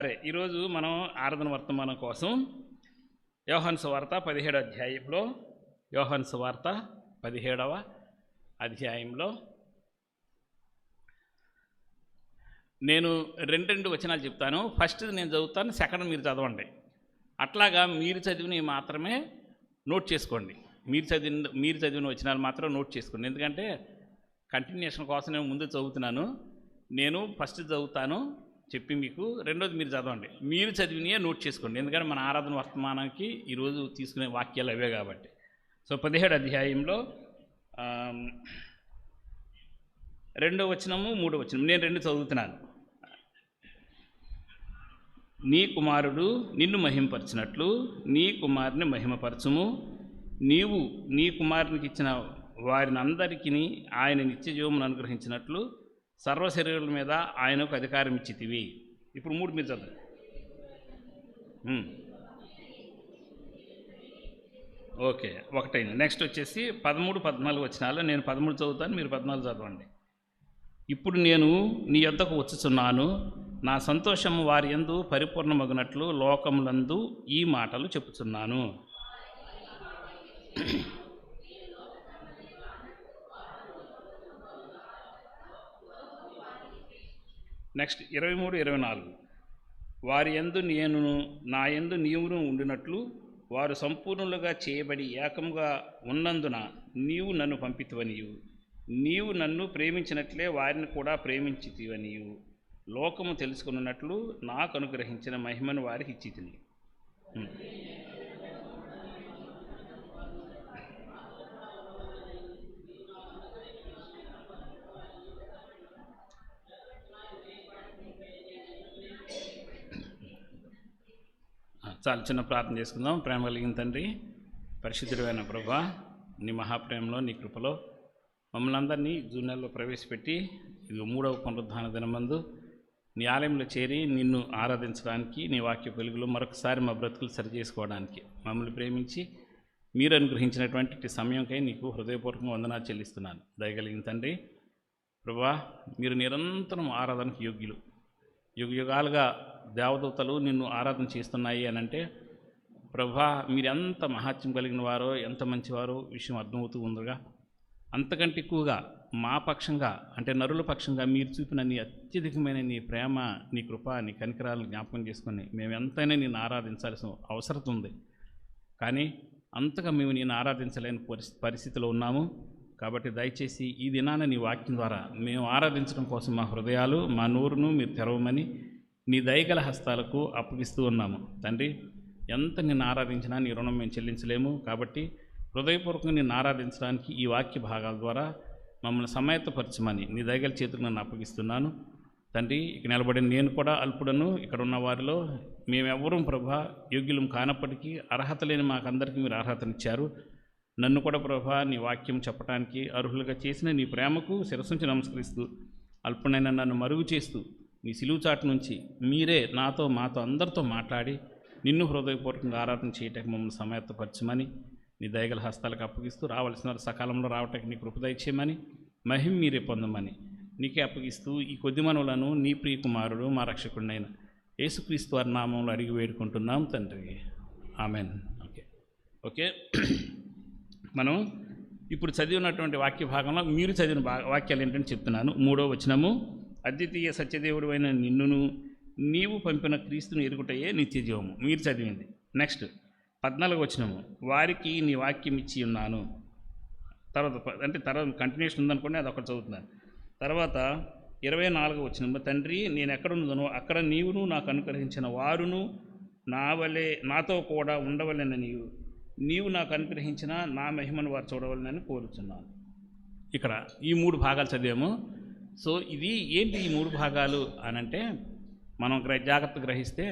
సరే, ఈరోజు మనం ఆరాధన వర్తమానం కోసం యోహాను సువార్త 17వ అధ్యాయంలో యోహాను సువార్త 17వ అధ్యాయంలో నేను రెండు వచనాలు చెప్తాను. ఫస్ట్ నేను చదువుతాను, సెకండ్ మీరు చదవండి. అట్లాగా మీరు చదివినవి మాత్రమే నోట్ చేసుకోండి. మీరు చదివిన వచనాలు మాత్రం నోట్ చేసుకోండి. ఎందుకంటే కంటిన్యూషన్ కోసం నేను ముందు చదువుతున్నాను. నేను ఫస్ట్ చదువుతాను చెప్పి మీకు, రెండోది మీరు చదవండి. మీరు చదివినయే నోట్ చేసుకోండి, ఎందుకంటే మన ఆరాధన వర్తమానానికి ఈరోజు తీసుకునే వాక్యాలు అవే కాబట్టి. సో 17వ అధ్యాయంలో 2వ వచనము 3వ వచనం నేను రెండు చదువుతున్నాను. నీ కుమారుడు నిన్ను మహిమపరచినట్లు నీ కుమారుని మహిమపరచుము. నీవు నీ కుమారునికి ఇచ్చిన వారిని అందరికీ ఆయన నిత్య జీవమును అనుగ్రహించినట్లు సర్వ శరీరుల మీద ఆయనకు అధికారం ఇచ్చితివి. ఇప్పుడు 3 మీరు చదువు. ఓకే, ఒకటైంది. నెక్స్ట్ వచ్చేసి 13, 14 వచనాలు. నేను 13 చదువుతాను, మీరు 14 చదవండి. ఇప్పుడు నేను నీ యొద్దకు వచ్చుచున్నాను, నా సంతోషము వారి యందు పరిపూర్ణమగునట్లు లోకములందు ఈ మాటలు చెప్పుచున్నాను. నెక్స్ట్ 23, 24 వారి యందు నేను నా యందు నీవును ఉండినట్లు వారు సంపూర్ణులుగా చేయబడి ఏకంగా ఉన్నందున నీవు నన్ను పంపితివనియు నీవు నన్ను ప్రేమించినట్లే వారిని కూడా ప్రేమించితివనియు లోకము తెలుసుకున్నట్లు నాకు అనుగ్రహించిన మహిమను వారికి ఇచ్చితిని. చాలా చిన్న ప్రార్థన చేసుకుందాం. ప్రేమ కలిగిన తండ్రి, పరిశుద్ధుడైన ప్రభువా, నీ మహాప్రేమలో నీ కృపలో మమ్మల్ని అందరినీ జూనియర్లో ప్రవేశపెట్టి ఇది 3వ పునరుద్ధాన దినమందు నీ ఆలయంలో చేరి నిన్ను ఆరాధించడానికి, నీ వాక్య వెలుగులో మరొకసారి మా బ్రతుకులు సరిచేసుకోవడానికి మమ్మల్ని ప్రేమించి మీరు అనుగ్రహించినటువంటి సమయంకై నీకు హృదయపూర్వకంగా వందనాలు చెల్లిస్తున్నాను. దయగలిగిన తండ్రి ప్రభువా, మీరు నిరంతరం ఆరాధనకు యోగ్యులు. యుగాలుగా దేవదూతలు నిన్ను ఆరాధన చేస్తున్నాయి అని అంటే ప్రభా, మీరు ఎంత మహాత్యం కలిగిన వారో, ఎంత మంచివారో విషయం అర్థమవుతూ ఉందిగా. అంతకంటే ఎక్కువగా మా పక్షంగా అంటే నరుల పక్షంగా మీరు చూపిన నీ అత్యధికమైన నీ ప్రేమ, నీ కృప, నీ కనికరాలను జ్ఞాపకం చేసుకొని మేము ఎంతైనా నిన్ను ఆరాధించాల్సిన అవసరం ఉంది. కానీ అంతగా మేము నిన్ను ఆరాధించలేని పరిస్థితిలో ఉన్నాము. కాబట్టి దయచేసి ఈ దినాన నీ వాక్యం ద్వారా మేము ఆరాధించడం కోసం మా హృదయాలు, మా నోరును మీరు తెరవమని నీ దయగల హస్తాలకు అప్పగిస్తూ ఉన్నాము. తండ్రి, ఎంత నిన్ను ఆరాధించినా నీ రుణం మేము చెల్లించలేము. కాబట్టి హృదయపూర్వకంగా నిన్ను ఆరాధించడానికి ఈ వాక్య భాగాల ద్వారా మమ్మల్ని సమాయత్తపరచమని నీ దయగల చేతులకు నన్ను అప్పగిస్తున్నాను. తండ్రి, ఇక నిలబడిన నేను కూడా అల్పుడను. ఇక్కడ ఉన్న వారిలో మేమెవ్వరూ ప్రభా యోగ్యులం కానప్పటికీ అర్హత లేని మాకందరికీ మీరు అర్హతనిచ్చారు. నన్ను కూడా ప్రభా నీ వాక్యం చెప్పడానికి అర్హులుగా చేసిన నీ ప్రేమకు శిరస్సుంచి నమస్కరిస్తూ అల్పునైనా నన్ను మరుగు చేస్తూ నీ సిలువు చాటు నుంచి మీరే నాతో మాతో అందరితో మాట్లాడి నిన్ను హృదయపూర్వకంగా ఆరాధన చేయటానికి మమ్మల్ని సమాయత్తపరచమని నీ దయగల హస్తాలకు అప్పగిస్తూ రావాల్సిన సకాలంలో రావటానికి నీ కృప దయచేయమని మహిమ మీరే పొందమని నీకే అప్పగిస్తూ ఈ కొద్ది మనవులను నీ ప్రియ కుమారుడు మా రక్షకుడినైన యేసుక్రీస్తు వారి నామంలో అడిగి వేడుకుంటున్నాం తండ్రి, ఆమెన్. ఓకే మనం ఇప్పుడు చదివినటువంటి వాక్య భాగంలో మీరు చదివిన వాక్యాలు ఏంటంటే చెప్తున్నాను. 3వ వచనము, అద్వితీయ సత్యదేవుడు అయిన నిన్నును నీవు పంపిన క్రీస్తుని ఎరుగుటయే నిత్య జీవము. మీరు చదివింది. నెక్స్ట్ 14వ వచనము, వారికి నీ వాక్యం ఇచ్చి ఉన్నాను. తర్వాత కంటిన్యూషన్ ఉందనుకోండి, అది ఒకటి చదువుతున్నాను. తర్వాత 24వ వచనము, తండ్రి నేను ఎక్కడున్నదనో అక్కడ నీవును నాకు అనుగ్రహించిన వారును నాతో కూడా ఉండవలెనని నీవు నాకు అనుగ్రహించిన నా మహిమను వారు చూడవాలని కోరుచున్నాను. ఇక్కడ ఈ 3 భాగాలు చదివాము. సో ఇది ఏంటి ఈ 3 భాగాలు అనంటే, మనం జాగ్రత్తగా గ్రహిస్తే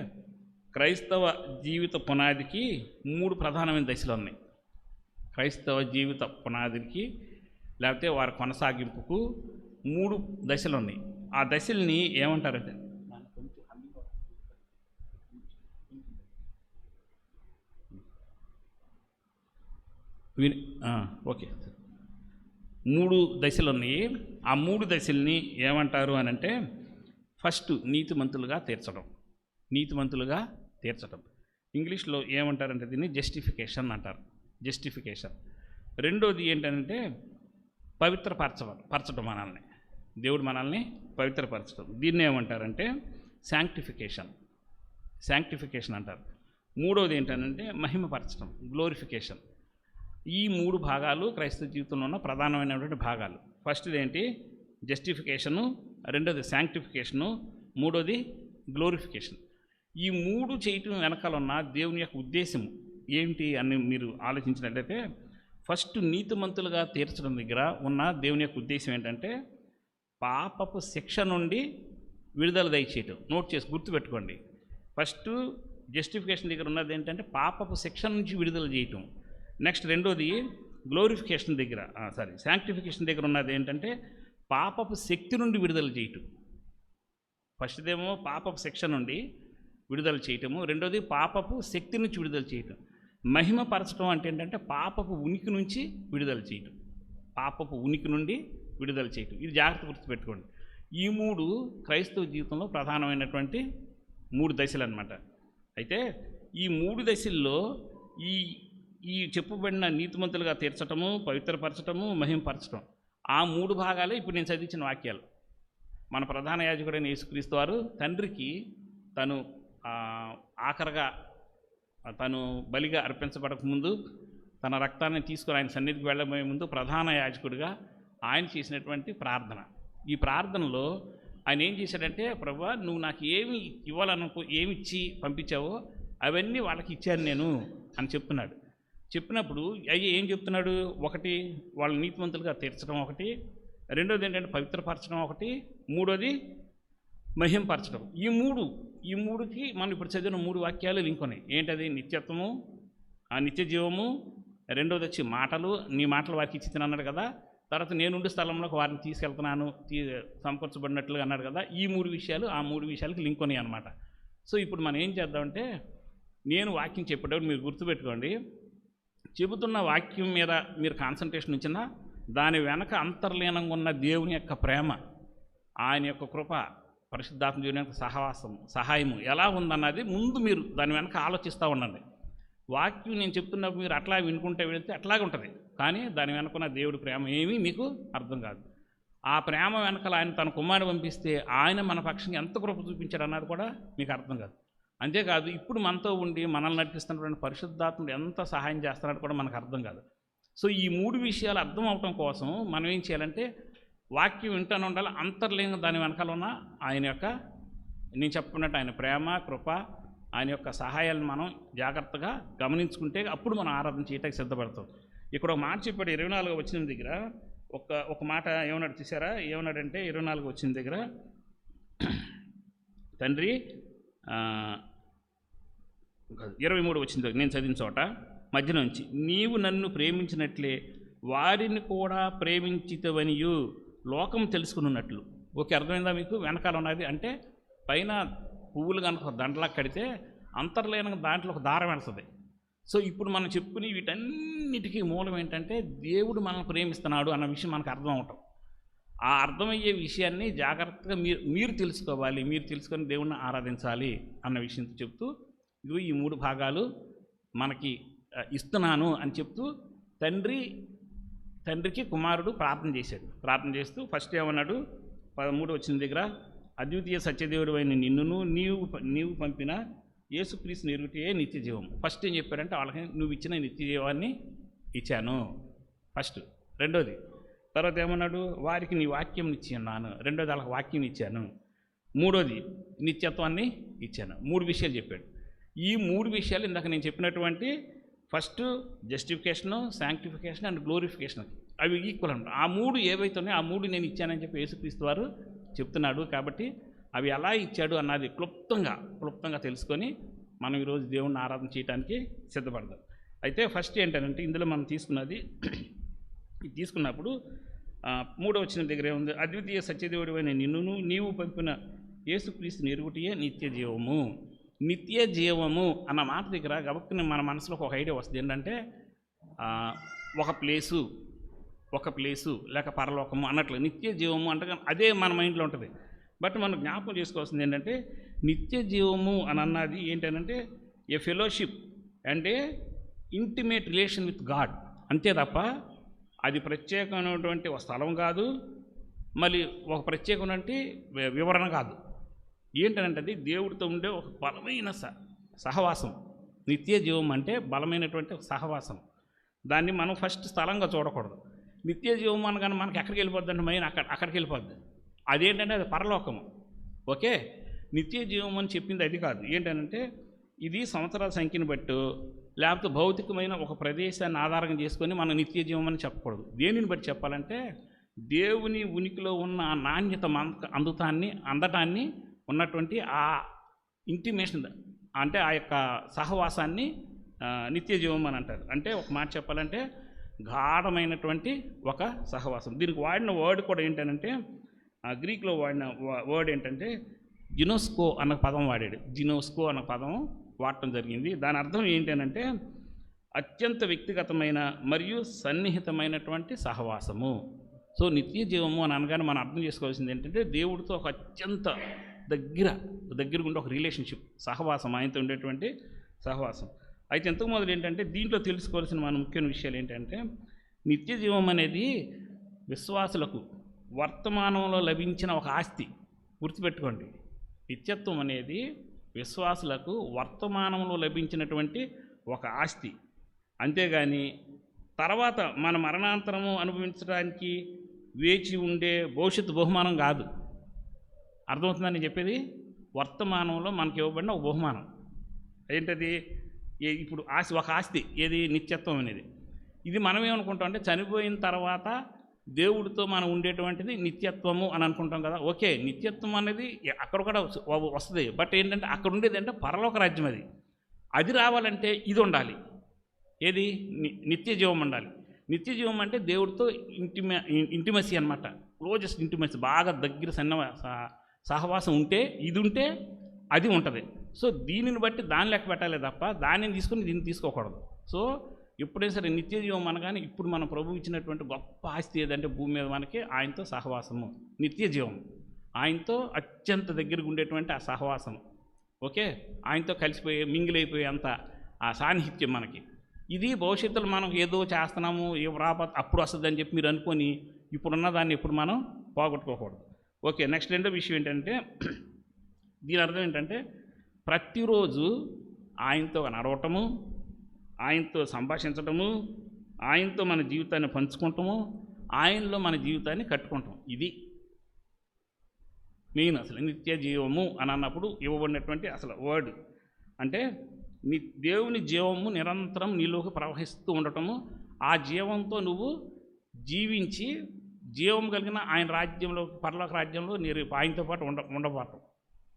క్రైస్తవ జీవిత పునాదికి 3 ప్రధానమైన దశలు ఉన్నాయి. క్రైస్తవ జీవిత పునాదికి లేకపోతే వారి కొనసాగింపుకు 3 దశలు ఉన్నాయి. ఆ దశల్ని ఏమంటారంటే ఓకే 3 దశలు ఉన్నాయి. ఆ 3 దశల్ని ఏమంటారు అని అంటే, ఫస్ట్ నీతిమంతులుగా తీర్చడం. నీతిమంతులుగా తీర్చడం. ఇంగ్లీష్లో ఏమంటారంటే దీన్ని జస్టిఫికేషన్ అంటారు, జస్టిఫికేషన్. రెండోది ఏంటంటే పరచడం మనల్ని, దేవుడు మనల్ని పవిత్రపరచడం. దీన్ని ఏమంటారంటే శాంక్టిఫికేషన్ అంటారు. మూడోది ఏంటంటే మహిమపరచడం, గ్లోరిఫికేషన్. ఈ 3 భాగాలు క్రైస్తవ జీవితంలో ఉన్న ప్రధానమైనటువంటి భాగాలు. ఫస్ట్ది ఏంటి? జస్టిఫికేషను, రెండోది శాంక్టిఫికేషను, మూడోది గ్లోరిఫికేషన్. ఈ 3 చేయటం వెనకాల ఉన్న దేవుని యొక్క ఉద్దేశం ఏంటి అని మీరు ఆలోచించినట్లయితే, ఫస్ట్ నీతిమంతులుగా తీర్చడం దగ్గర ఉన్న దేవుని యొక్క ఉద్దేశం ఏంటంటే పాపపు శిక్ష నుండి విడుదల దయచేయటం. నోట్ చేసి గుర్తుపెట్టుకోండి. ఫస్ట్ జస్టిఫికేషన్ దగ్గర ఉన్నది ఏంటంటే పాపపు శిక్ష నుంచి విడుదల చేయటం. నెక్స్ట్ రెండోది గ్లోరిఫికేషన్ దగ్గర శాంక్టిఫికేషన్ దగ్గర ఉన్నది ఏంటంటే పాపపు శక్తి నుండి విడుదల చేయటం. ఫస్ట్దేమో పాపపు శిక్ష నుండి విడుదల చేయటము, రెండోది పాపపు శక్తి నుంచి విడుదల చేయటం. మహిమపరచడం అంటే ఏంటంటే పాపపు ఉనికి నుంచి విడుదల చేయటం, పాపపు ఉనికి నుండి విడుదల చేయటం. ఇది జాగ్రత్త గుర్తుపెట్టుకోండి. ఈ 3 క్రైస్తవ జీవితంలో ప్రధానమైనటువంటి 3 దశలు అన్నమాట. అయితే ఈ 3 దశల్లో ఈ చెప్పబడిన నీతిమంతులుగా తీర్చటము, పవిత్రపరచటము, మహిమపరచటం, ఆ 3 భాగాలే ఇప్పుడు నేను చదివించిన వాక్యాలు. మన ప్రధాన యాజకుడైన యేసుక్రీస్తు వారు తండ్రికి తను ఆఖరగా తను బలిగా అర్పించబడక ముందు తన రక్తాన్ని తీసుకుని ఆయన సన్నిధికి వెళ్ళబోయే ముందు ప్రధాన యాజకుడిగా ఆయన చేసినటువంటి ప్రార్థన. ఈ ప్రార్థనలో ఆయన ఏం చేశాడంటే, ప్రభువా నువ్వు నాకు ఏమి ఏమి ఇచ్చి పంపించావో అవన్నీ వాళ్ళకి ఇచ్చాను నేను అని చెప్తున్నాడు. చెప్పినప్పుడు అయ్యి ఏం చెప్తున్నాడు? ఒకటి, వాళ్ళ నీతిమంతులుగా తీర్చడం ఒకటి, రెండోది ఏంటంటే పవిత్రపరచడం ఒకటి, మూడోది మహింపరచడం. ఈ మూడుకి మనం ఇప్పుడు చదివిన 3 వాక్యాలు లింక్ ఉన్నాయి. ఏంటది? నిత్యత్వము, ఆ నిత్య జీవము, రెండోది వచ్చి మాటలు, నీ మాటలు వారికి ఇచ్చి అన్నాడు కదా. తర్వాత నేనుండే స్థలంలోకి వారిని తీసుకెళ్తున్నాను, సమకూర్చబడినట్లుగా అన్నాడు కదా. ఈ 3 విషయాలు ఆ 3 విషయాలకి లింక్ ఉన్నాయి అన్నమాట. సో ఇప్పుడు మనం ఏం చేద్దామంటే, నేను వాక్యం చెప్పేటప్పుడు మీరు గుర్తుపెట్టుకోండి, చెబుతున్న వాక్యం మీద మీరు కాన్సన్ట్రేషన్ ఉంచినా దాని వెనక అంతర్లీనంగా ఉన్న దేవుని యొక్క ప్రేమ, ఆయన యొక్క కృప, పరిశుద్ధాత్మ దేవుని యొక్క సహాయము ఎలా ఉందన్నది ముందు మీరు దాని వెనక ఆలోచిస్తూ ఉండండి. వాక్యం నేను చెప్తున్నప్పుడు మీరు అట్లా వినుకుంటే వెళితే అట్లాగే ఉంటుంది, కానీ దాని వెనకున్న దేవుడి ప్రేమ ఏమీ మీకు అర్థం కాదు. ఆ ప్రేమ వెనకాల ఆయన తన కుమారుడు పంపిస్తే ఆయన మన పక్షంగా ఎంత కృప చూపించాడు అన్నది కూడా మీకు అర్థం కాదు. అంతేకాదు ఇప్పుడు మనతో ఉండి మనల్ని నడిపిస్తున్నటువంటి పరిశుద్ధాత్ముడు ఎంత సహాయం చేస్తున్నాడు కూడా మనకు అర్థం కాదు. సో ఈ 3 విషయాలు అర్థం అవటం కోసం మనం ఏం చేయాలంటే వాక్యం వింటూనే ఉండాలి. అంతర్లీనంగా దాని వెనకాల ఉన్న ఆయన యొక్క, నేను చెప్పుకున్నట్టు ఆయన ప్రేమ, కృప, ఆయన యొక్క సహాయాలను మనం జాగ్రత్తగా గమనించుకుంటే అప్పుడు మనం ఆరాధన చేయడానికి సిద్ధపడతాం. ఇక్కడ ఒక మాట చెప్పాడు 24వ వచనం దగ్గర, ఒక మాట ఏమన్నాడు చూసారా? ఏమన్నాడంటే 24వ వచనం దగ్గర, తండ్రి 23వ వచనం దగ్గర నేను చదివిన చోట మధ్య నుంచి, నీవు నన్ను ప్రేమించినట్లే వారిని కూడా ప్రేమించితవనియు లోకం తెలుసుకున్నట్లు. ఓకే, అర్థమైందా మీకు? వెనకాల ఉన్నది అంటే పైన పువ్వులు కనుక దండలా కడితే అంతర్లీనంగా దాంట్లో ఒక దారం వెళ్తుంది. సో ఇప్పుడు మనం చెప్పుకుని వీటన్నిటికీ మూలం ఏంటంటే దేవుడు మనల్ని ప్రేమిస్తున్నాడు అన్న విషయం మనకు అర్థం అవటం. ఆ అర్థమయ్యే విషయాన్ని జాగ్రత్తగా మీరు తెలుసుకోవాలి, మీరు తెలుసుకొని దేవుణ్ణి ఆరాధించాలి అన్న విషయంతో చెప్తూ ఇదిగో ఈ 3 భాగాలు మనకి ఇస్తున్నాను అని చెప్తూ తండ్రికి కుమారుడు ప్రార్థన చేశాడు. ప్రార్థన చేస్తూ ఫస్ట్ ఏమన్నాడు? 13వ వచనం దగ్గర, అద్వితీయ సత్యదేవుడు అయిన నిన్నును నీవు పంపిన యేసుక్రీస్తు ఎరుగుటే నిత్య జీవం. ఫస్ట్ ఏం చెప్పారంటే వాళ్ళకి నువ్వు ఇచ్చిన నిత్య జీవాన్ని ఇచ్చాను ఫస్ట్. రెండోది తర్వాత ఏమన్నాడు? వారికి నీ వాక్యం ఇచ్చి ఉన్నాను. రెండోది వాళ్ళకి వాక్యం ఇచ్చాను. మూడోది నిత్యత్వాన్ని ఇచ్చాను. 3 విషయాలు చెప్పాడు. ఈ 3 విషయాలు ఇందాక నేను చెప్పినటువంటి first justification, sanctification and glorification అవి ఈక్వల్ అంట. ఆ 3 ఏవైతే ఉన్నాయో ఆ 3 నేను ఇచ్చానని చెప్పి యేసుక్రీస్తు వారు చెప్తున్నాడు. కాబట్టి అవి ఎలా ఇచ్చాడు అన్నది క్లుప్తంగా తెలుసుకొని మనం ఈరోజు దేవుణ్ణి ఆరాధన చేయడానికి సిద్ధపడదాం. అయితే ఫస్ట్ ఏంటంటే ఇందులో మనం తీసుకున్నప్పుడు 3వ వచనం దగ్గర ఏముంది? అద్వితీయ సత్యదేవుడు అయిన నిన్నును నీవు పంపిన యేసుక్రీస్తు ఎరుగుటే నిత్య జీవము. నిత్య జీవము అన్న మాట దగ్గర గబక్కుని మన మనసులోకి ఒక ఐడియా వస్తుంది. ఏంటంటే ఒక ప్లేసు లేక పరలోకము అన్నట్లు నిత్య జీవము అంటే అదే మన మైండ్లో ఉంటుంది. బట్ మనం జ్ఞాపకం చేసుకోవాల్సింది ఏంటంటే నిత్య జీవము అని అన్నది ఏంటంటే a fellowship and a intimate relation with God, అంతే తప్ప అది ప్రత్యేకమైనటువంటి ఒక స్థలం కాదు, మళ్ళీ ఒక ప్రత్యేకమైనటువంటి వివరణ కాదు. ఏంటంటే అది దేవుడితో ఉండే ఒక బలమైన సహవాసం. నిత్య జీవం అంటే బలమైనటువంటి ఒక సహవాసం. దాన్ని మనం ఫస్ట్ స్థలంగా చూడకూడదు. నిత్య జీవం అనగానే మనకి ఎక్కడికి వెళ్ళిపోద్ది అంటే మైన్ అక్కడికి వెళ్ళిపోద్ది. అదేంటంటే అది పరలోకము. ఓకే, నిత్య జీవం అని చెప్పింది అది కాదు. ఏంటంటే ఇది సంవత్సరాల సంఖ్యను బట్టి లేకపోతే భౌతికమైన ఒక ప్రదేశాన్ని ఆధారంగా చేసుకొని మనం నిత్య జీవం అని చెప్పకూడదు. దేనిని బట్టి చెప్పాలంటే దేవుని ఉనికిలో ఉన్న ఆ నాణ్యత అందటాన్ని ఉన్నటువంటి ఆ ఇంటిమేషన్, అంటే ఆ యొక్క సహవాసాన్ని నిత్య జీవం అని అంటారు. అంటే ఒక మాట చెప్పాలంటే గాఢమైనటువంటి ఒక సహవాసం. దీనికి వాడిన వర్డ్ కూడా ఏంటంటే గ్రీక్లో వాడిన వర్డ్ ఏంటంటే జినోస్కో అన్న పదం వాడాడు. జినోస్కో అన్న పదం వాడటం జరిగింది. దాని అర్థం ఏంటంటే అత్యంత వ్యక్తిగతమైన మరియు సన్నిహితమైనటువంటి సహవాసము. సో నిత్య జీవము అని అనగానే మనం అర్థం చేసుకోవాల్సింది ఏంటంటే దేవుడితో ఒక అత్యంత దగ్గరగా ఉండే ఒక రిలేషన్షిప్, సహవాసం, ఆయనతో ఉండేటువంటి సహవాసం. అయితే ఎంతకు మొదలు ఏంటంటే దీంట్లో తెలుసుకోవాల్సిన మన ముఖ్యమైన విషయాలు ఏంటంటే నిత్య జీవం అనేది విశ్వాసులకు వర్తమానంలో లభించిన ఒక ఆస్తి. గుర్తుపెట్టుకోండి, నిత్యత్వం అనేది విశ్వాసులకు వర్తమానంలో లభించినటువంటి ఒక ఆస్తి. అంతేగాని తర్వాత మన మరణాంతరము అనుభవించడానికి వేచి ఉండే భవిష్యత్తు బహుమానం కాదు. అర్థమవుతుందని చెప్పేది? వర్తమానంలో మనకి ఇవ్వబడిన ఒక బహుమానం ఏంటది? ఇప్పుడు ఒక ఆస్తి ఏది? నిత్యత్వం అనేది. ఇది మనం ఏమనుకుంటాం అంటే చనిపోయిన తర్వాత దేవుడితో మనం ఉండేటువంటిది నిత్యత్వము అని అనుకుంటాం కదా. ఓకే, నిత్యత్వం అనేది అక్కడ కూడా వస్తుంది. బట్ ఏంటంటే అక్కడ ఉండేది అంటే పరలోక రాజ్యం. అది రావాలంటే ఇది ఉండాలి. ఏది? నిత్య జీవం ఉండాలి. నిత్య జీవం అంటే దేవుడితో ఇంటిమసీ అనమాట. క్లోజెస్ట్ ఇంటిమసీ, బాగా దగ్గర సహవాసం ఉంటే ఇది ఉంటే అది ఉంటుంది. సో దీనిని బట్టి దాన్ని లెక్క పెట్టాలి తప్ప దానిని తీసుకొని దీన్ని తీసుకోకూడదు. సో ఎప్పుడైనా సరే నిత్య జీవం అనగానే ఇప్పుడు మన ప్రభు ఇచ్చినటువంటి గొప్ప ఆస్తి ఏదంటే భూమి మీద మనకి ఆయనతో సహవాసము, నిత్య జీవం, ఆయనతో అత్యంత దగ్గరగా ఉండేటువంటి ఆ సహవాసం. ఓకే, ఆయనతో కలిసిపోయి మింగిలైపోయే అంత ఆ సాన్నిహిత్యం మనకి. ఇది భవిష్యత్తులో మనం ఏదో చేస్తున్నాము, అప్పుడు వస్తుందని చెప్పి మీరు అనుకొని ఇప్పుడున్న దాన్ని ఇప్పుడు మనం పోగొట్టుకోకూడదు. ఓకే, నెక్స్ట్ రెండో విషయం ఏంటంటే దీని అర్థం ఏంటంటే ప్రతిరోజు ఆయనతో నడవటము, ఆయనతో సంభాషించటము, ఆయనతో మన జీవితాన్ని పంచుకుంటాము, ఆయనలో మన జీవితాన్ని కట్టుకుంటాం. ఇది మెయిన్ అసలు నిత్య జీవము అని అన్నప్పుడు ఇవ్వబడినటువంటి అసలు వర్డ్. అంటే దేవుని జీవము నిరంతరం నీలోకి ప్రవహిస్తూ ఉండటము, ఆ జీవంతో నువ్వు జీవించి జీవం కలిగిన ఆయన రాజ్యంలో, పరలోక రాజ్యంలో మీరు ఆయనతో పాటు ఉండబోవటం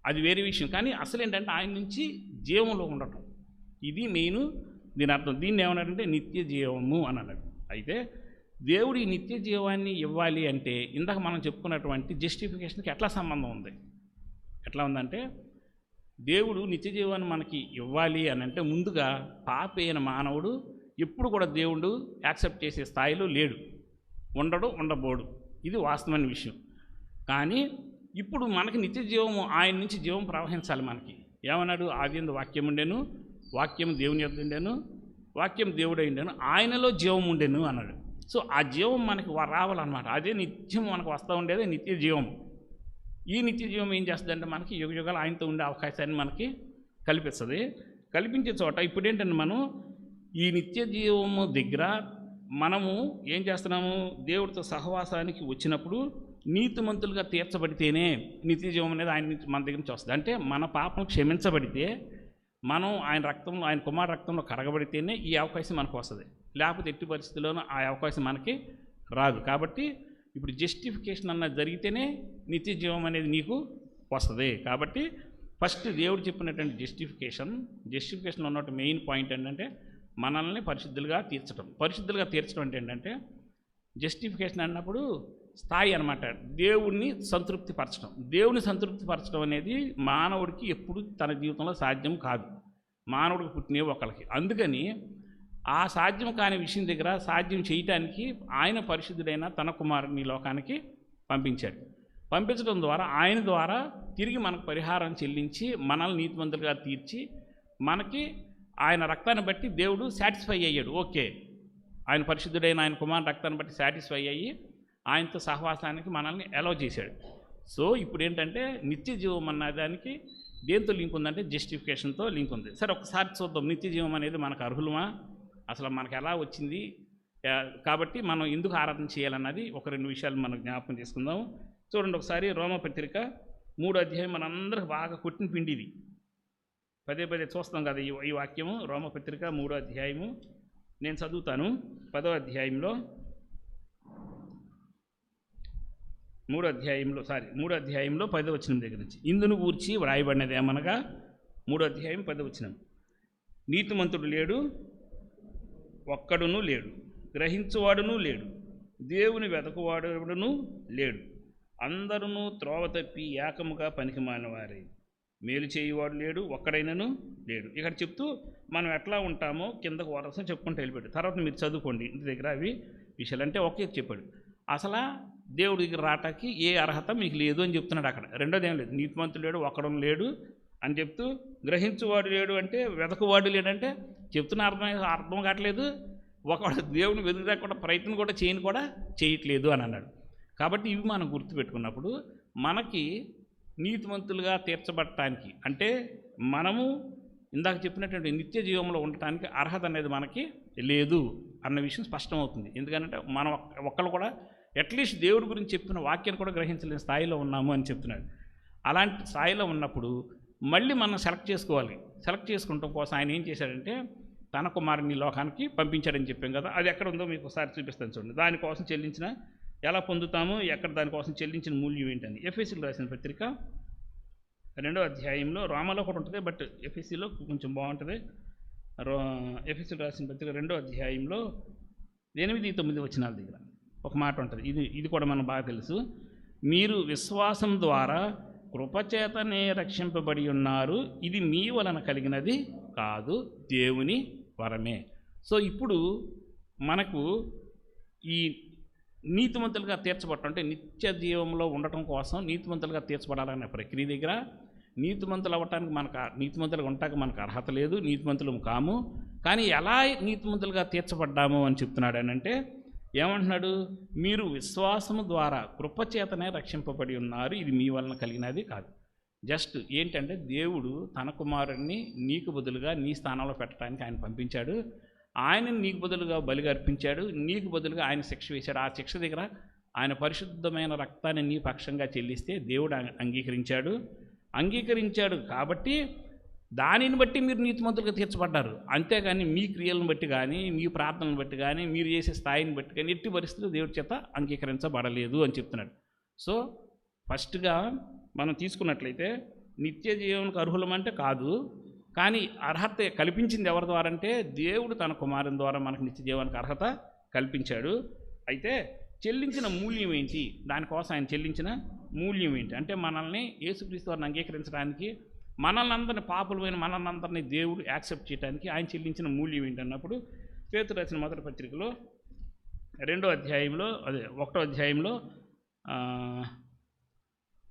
అది వేరే విషయం. కానీ అసలు ఏంటంటే ఆయన నుంచి జీవంలో ఉండటం, ఇది మెయిన్ దీని అర్థం. దీన్ని ఏమన్నాడంటే నిత్య జీవము అని అన్నాడు. అయితే దేవుడు ఈ నిత్య జీవాన్ని ఇవ్వాలి అంటే ఇందాక మనం చెప్పుకున్నటువంటి జస్టిఫికేషన్కి ఎట్లా సంబంధం ఉంది? ఎట్లా ఉందంటే దేవుడు నిత్య జీవాన్ని మనకి ఇవ్వాలి అని అంటే ముందుగా పాపి అయిన మానవుడు ఎప్పుడు కూడా దేవుడు యాక్సెప్ట్ చేసే స్థాయిలో లేడు, ఉండబోడు. ఇది వాస్తవమైన విషయం. కానీ ఇప్పుడు మనకి నిత్య జీవము, ఆయన నుంచి జీవం ప్రవహించాలి మనకి. ఏమన్నాడు? ఆదియందు వాక్యం ఉండెను, వాక్యం దేవుని యొద్ద ఉండెను, వాక్యం దేవుడై ఉండెను, ఆయనలో జీవం ఉండెను అన్నాడు. సో ఆ జీవం మనకి రావాలన్నమాట. అదే నిత్యం మనకు వస్తూ ఉండేదే నిత్య జీవం. ఈ నిత్య జీవం ఏం చేస్తుందంటే మనకి యుగాలు ఆయనతో ఉండే అవకాశాన్ని మనకి కల్పిస్తుంది. కల్పించే చోట ఇప్పుడు ఏంటంటే మనం ఈ నిత్య జీవము దగ్గర మనము ఏం చేస్తున్నాము? దేవుడితో సహవాసానికి వచ్చినప్పుడు నీతిమంతులుగా తీర్చబడితేనే నిత్య జీవం అనేది ఆయన నుంచి మన దగ్గర నుంచి వస్తుంది. అంటే మన పాపం క్షమించబడితే, మనం ఆయన రక్తంలో, ఆయన కుమార్ రక్తంలో కడగబడితేనే ఈ అవకాశం మనకు వస్తుంది. లేకపోతే ఎట్టి పరిస్థితుల్లోనూ ఆ అవకాశం మనకి రాదు. కాబట్టి ఇప్పుడు జస్టిఫికేషన్ అన్నది జరిగితేనే నిత్య జీవం అనేది నీకు వస్తుంది. కాబట్టి ఫస్ట్ దేవుడు చెప్పినటువంటి జస్టిఫికేషన్ ఉన్నట్టు మెయిన్ పాయింట్ ఏంటంటే మనల్ని పరిశుద్ధులుగా తీర్చడం. పరిశుద్ధులుగా తీర్చడం అంటే ఏంటంటే జస్టిఫికేషన్ అన్నప్పుడు స్థాయి అనమాట. దేవుణ్ణి సంతృప్తిపరచడం. దేవుని సంతృప్తిపరచడం అనేది మానవుడికి ఎప్పుడు తన జీవితంలో సాధ్యం కాదు. మానవుడికి పుట్టినే ఒకరికి. అందుకని ఆ సాధ్యం కాని విషయం దగ్గర సాధ్యం చేయటానికి ఆయన పరిశుద్ధుడైన తన కుమారుని లోకానికి పంపించాడు. పంపించడం ద్వారా ఆయన ద్వారా తిరిగి మనకు పరిహారం చెల్లించి మనల్ని నీతిమంతులుగా తీర్చి మనకి ఆయన రక్తాన్ని బట్టి దేవుడు సాటిస్ఫై అయ్యాడు. ఓకే, ఆయన పరిశుద్ధుడైన ఆయన కుమారుని రక్తాన్ని బట్టి సాటిస్ఫై అయ్యి ఆయనతో సహవాసానికి మనల్ని అలౌ చేశాడు. సో ఇప్పుడు ఏంటంటే నిత్య జీవం అన్న దానికి దేంతో లింక్ ఉందంటే జస్టిఫికేషన్తో లింక్ ఉంది. సరే ఒకసారి చూద్దాం, నిత్య జీవం అనేది మనకు అర్హులమా, అసలు మనకు ఎలా వచ్చింది, కాబట్టి మనం ఎందుకు ఆరాధన చేయాలన్నది ఒక 2 విషయాలు మనం జ్ఞాపకం చేసుకుందాం. చూడండి ఒకసారి రోమపత్రిక 3వ అధ్యాయం మనందరికి బాగా కొట్టిన పిండి ఇది, పదే పదే చూస్తాం కదా ఈ వాక్యము. రోమపత్రిక 3వ అధ్యాయము నేను చదువుతాను. 10వ అధ్యాయంలో 3వ అధ్యాయంలో 10వ వచనం దగ్గర నుంచి ఇందును గూర్చి వ్రాయబడినది ఏమనగా 3వ అధ్యాయం 10వ వచనం, నీతిమంతుడు లేడు, ఒక్కడును లేడు, గ్రహించువాడును లేడు, దేవుని వెతకువాడును లేడు, అందరూ త్రోవ తప్పి ఏకముగా పనికిమాలిన వారే, మేలు చేయువాడు లేడు, ఒక్కడైనను లేడు. ఇక్కడ చెప్తూ మనం ఎట్లా ఉంటామో కిందకు వరస చెప్పుకుంటూ వెళ్ళిపోయాడు. తర్వాత మీరు చదువుకోండి ఇంటి దగ్గర అవి విషయాలు. అంటే ఒకే చెప్పాడు, అసలు దేవుడి దగ్గర రావటానికి ఏ అర్హత మీకు లేదు అని చెప్తున్నాడు అక్కడ. రెండోది ఏం లేదు, నీతిమంతుడు లేడు, ఒక్కడం లేడు అని చెప్తూ, గ్రహించువాడు లేడు అంటే వెతకువాడు లేడంటే చెప్తున్న అర్థం కావట్లేదు. ఒకడు దేవుని వెతుకుదాకా ప్రయత్నం కూడా చేయట్లేదు అని అన్నాడు. కాబట్టి ఇవి మనం గుర్తుపెట్టుకున్నప్పుడు మనకి నీతిమంతులుగా తీర్చబడటానికి, అంటే మనము ఇందాక చెప్పినటువంటి నిత్య జీవంలో ఉండటానికి అర్హత అనేది మనకి లేదు అన్న విషయం స్పష్టమవుతుంది. ఎందుకంటే మనం ఒక్కళ్ళు కూడా అట్లీస్ట్ దేవుడి గురించి చెప్పిన వాక్యాన్ని కూడా గ్రహించలేని స్థాయిలో ఉన్నాము అని చెప్తున్నాడు. అలాంటి స్థాయిలో ఉన్నప్పుడు మళ్ళీ మనం సెలెక్ట్ చేసుకోవాలి. సెలెక్ట్ చేసుకోవడం కోసం ఆయన ఏం చేశాడంటే తన కుమారుని లోకానికి పంపించాడని చెప్పాం కదా, అది ఎక్కడ ఉందో మీకు ఒకసారి చూపిస్తాను చూడండి. దానికోసం చెల్లించిన ఎలా పొందుతాము, ఎక్కడ దానికోసం చెల్లించిన మూల్యం ఏంటని. ఎఫెసీయులకు రాసిన పత్రిక 2వ అధ్యాయంలో, రామాలో కూడా ఉంటుంది బట్ ఎఫెసీలో కొంచెం బాగుంటుంది. ఎఫెసీయులకు రాసిన పత్రిక 2వ అధ్యాయంలో 8-9 వచనాల దగ్గర ఒక మాట ఉంటుంది. ఇది కూడా మనకు బాగా తెలుసు. మీరు విశ్వాసం ద్వారా కృపచేతనే రక్షింపబడి ఉన్నారు, ఇది మీ వలన కలిగినది కాదు, దేవుని వరమే. సో ఇప్పుడు మనకు ఈ నీతిమంతులుగా తీర్చబడటం అంటే నిత్య జీవంలో ఉండటం కోసం నీతిమంతులుగా తీర్చబడాలనే ప్రక్రియ దగ్గర నీతిమంతులు అవ్వటానికి నీతిమంతులుగా ఉండటానికి మనకు అర్హత లేదు, నీతిమంతులు కాము. కానీ ఎలా నీతిమంతులుగా తీర్చబడ్డాము అని చెప్తున్నాడు అని అంటే ఏమంటున్నాడు, మీరు విశ్వాసము ద్వారా కృపచేతనే రక్షింపబడి ఉన్నారు, ఇది మీ వలన కలిగినది కాదు. జస్ట్ ఏంటంటే దేవుడు తన కుమారుడిని నీకు బదులుగా నీ స్థానంలో పెట్టడానికి ఆయన పంపించాడు. ఆయనని నీకు బదులుగా బలిగా అర్పించాడు, నీకు బదులుగా ఆయన శిక్ష వేశాడు. ఆ శిక్ష దగ్గర ఆయన పరిశుద్ధమైన రక్తాన్ని నీ పక్షంగా చెల్లిస్తే దేవుడు అంగీకరించాడు కాబట్టి దానిని బట్టి మీరు నీతిమంతులుగా తీర్చబడ్డారు. అంతేగాని మీ క్రియలను బట్టి కానీ, మీ ప్రార్థనలను బట్టి కానీ, మీరు చేసే స్థాయిని బట్టి కానీ ఎట్టి పరిస్థితులు దేవుడి చేత అంగీకరించబడలేదు అని చెప్తున్నాడు. సో ఫస్ట్గా మనం తీసుకున్నట్లయితే నిత్య జీవనకు అర్హులమంటే కాదు, కానీ అర్హత కల్పించింది ఎవరి ద్వారా అంటే దేవుడు తన కుమారుని ద్వారా మనకు నిత్య జీవానికి అర్హత కల్పించాడు. అయితే చెల్లించిన మూల్యం ఏంటి, దానికోసం ఆయన చెల్లించిన మూల్యం ఏంటి అంటే మనల్ని యేసుక్రీస్తు వారిని అంగీకరించడానికి, మనల్ని అందరినీ పాపులమైన మనల్ని అందరినీ దేవుడు యాక్సెప్ట్ చేయడానికి ఆయన చెల్లించిన మూల్యం ఏంటి అన్నప్పుడు పేతురు రాసిన మొదటి పత్రికలో 2వ అధ్యాయంలో 1వ అధ్యాయంలో